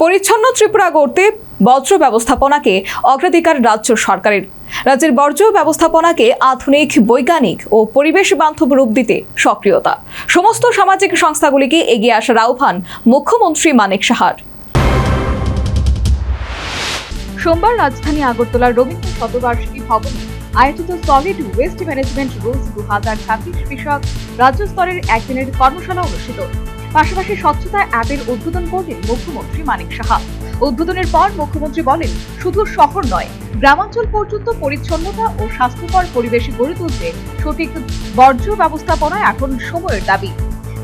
পরিচ্ছন্ন ত্রিপুরা গড়তে বর্জ্য ব্যবস্থাপনাকে অগ্রাধিকার রাজ্য সরকারের। রাজ্যের বর্জ্য ব্যবস্থাপনাকে আধুনিক, বৈজ্ঞানিক ও পরিবেশ বান্ধব রূপ দিতে সক্রিয়তা। সমস্ত সামাজিক সংস্থাগুলিকে এগিয়ে আসার আহ্বান মুখ্যমন্ত্রী মানিক সাহার। সোমবার রাজধানী আগরতলার রবীন্দ্র শতবার্ষিকী ভবনে আয়োজিত সলিড ওয়েস্ট ম্যানেজমেন্ট রুলস 2026 বিষয়ক রাজ্য স্তরের একদিনের কর্মশালা অনুষ্ঠিত। পাশাপাশি স্বচ্ছতা অ্যাপের উদ্বোধন করলেন মুখ্যমন্ত্রী মানিক সাহা। উদ্বোধনের পর মুখ্যমন্ত্রী বলেন, শুধু শহর নয়, গ্রামাঞ্চল পর্যন্ত পরিচ্ছন্নতা ও স্বাস্থ্যকর পরিবেশ গড়ে তুলতে সঠিক বর্জ্য ব্যবস্থাপনা এখন সময়ের দাবি।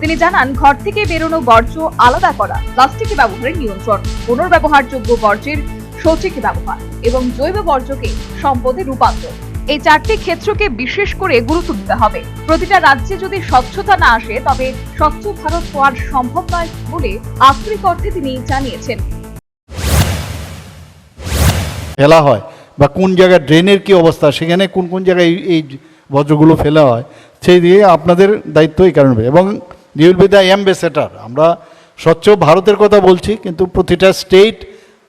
তিনি জানান, ঘর থেকে বেরোনো বর্জ্য আলাদা করা, প্লাস্টিক ব্যবহারের নিয়ন্ত্রণ, পুনর্ব্যবহারযোগ্য বর্জ্যের সঠিক ব্যবহার এবং জৈব বর্জ্যকে সম্পদে রূপান্তর, এই চারটি ক্ষেত্রকে বিশেষ করে গুরুত্ব দিতে হবে। প্রতিটা রাজ্যে যদি স্বচ্ছতা না আসে তবে স্বচ্ছ ভারত হওয়া সম্ভব নয় বলে আক্ষরিক অর্থে তিনি জানিয়েছেন। ফেলা হয় বা কোন জায়গায় ড্রেনের কি অবস্থা, সেখানে কোন কোন জায়গায় এই বর্জ্যগুলো ফেলা হয়, সেই দিয়ে আপনাদের দায়িত্ব এই কারণে। এবং you will be the ambassador. আমরা স্বচ্ছ ভারতের কথা বলছি, কিন্তু প্রতিটা স্টেট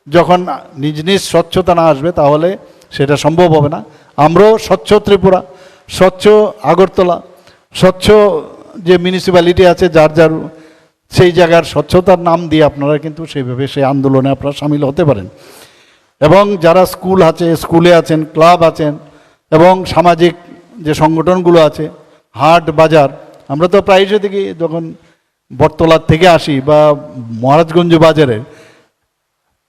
যখন নিজ নিজ স্বচ্ছতা না আসবে তাহলে সেটা সম্ভব হবে না। আমরাও স্বচ্ছ ত্রিপুরা, স্বচ্ছ আগরতলা, স্বচ্ছ যে মিউনিসিপ্যালিটি আছে যার যার সেই জায়গার স্বচ্ছতার নাম দিয়ে আপনারা কিন্তু সেইভাবে সেই আন্দোলনে আপনারা সামিল হতে পারেন। এবং যারা স্কুল আছে, স্কুলে আছেন, ক্লাব আছেন এবং সামাজিক যে সংগঠনগুলো আছে, হাট বাজার, আমরা তো প্রায়শই দেখি যখন বটতলার থেকে আসি বা মহারাজগঞ্জ বাজারে,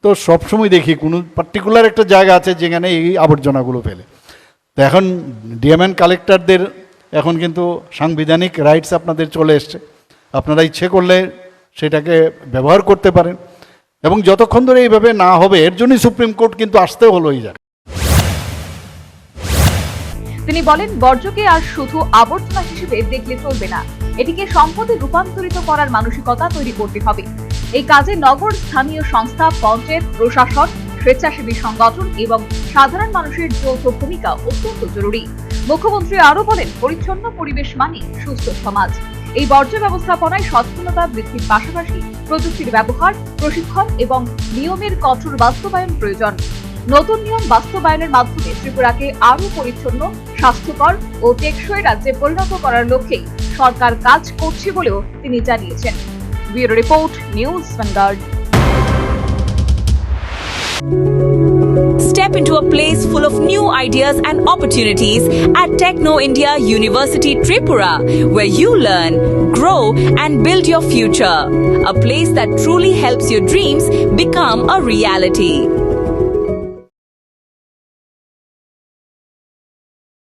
তো সবসময় দেখি কোনো পার্টিকুলার একটা জায়গা আছে যেখানে এই আবর্জনাগুলো ফেলে। তো এখন ডিএমএন কালেক্টরদের এখন কিন্তু সাংবিধানিক রাইটস আপনাদের চলে এসছে, আপনারা ইচ্ছে করলে সেটাকে ব্যবহার করতে পারেন। এবং যতক্ষণ ধরে এইভাবে না হবে, এর জন্যই সুপ্রিম কোর্ট কিন্তু আসতে হলো এই জায়গায়। তিনি বলেন, বর্জ্যকে আর শুধু আবর্জনা হিসেবে দেখলে চলবে না, এটিকে সম্পদে রূপান্তরিত করার মানসিকতা তৈরি করতে হবে। এই কাজে নগর, স্থানীয় সংস্থা, পঞ্চায়েত, প্রশাসন, স্বেচ্ছাসেবী সংগঠন এবং সাধারণ মানুষের যৌথ ভূমিকা অত্যন্ত জরুরি। মুখ্যমন্ত্রী আরো বলেন, পরিচ্ছন্ন পরিবেশ মানে সুস্থ সমাজ। এই বর্জ্য ব্যবস্থাপনায় সচেতনতা বৃদ্ধির পাশাপাশি প্রযুক্তির ব্যবহার, প্রশিক্ষণ এবং নিয়মের কঠোর বাস্তবায়ন প্রয়োজন। নতুন নিয়ম বাস্তবায়নের মাধ্যমে ত্রিপুরাকে আরো পরিচ্ছন্ন, স্বাস্থ্যকর ও টেকসই রাজ্যে পরিণত করার লক্ষ্যেই সরকার কাজ করছে বলেও তিনি জানিয়েছেন। Bureau report, news vanguard. Step into a place full of new ideas and opportunities at Techno India University Tripura, where you learn, grow and build your future. A place that truly helps your dreams become a reality.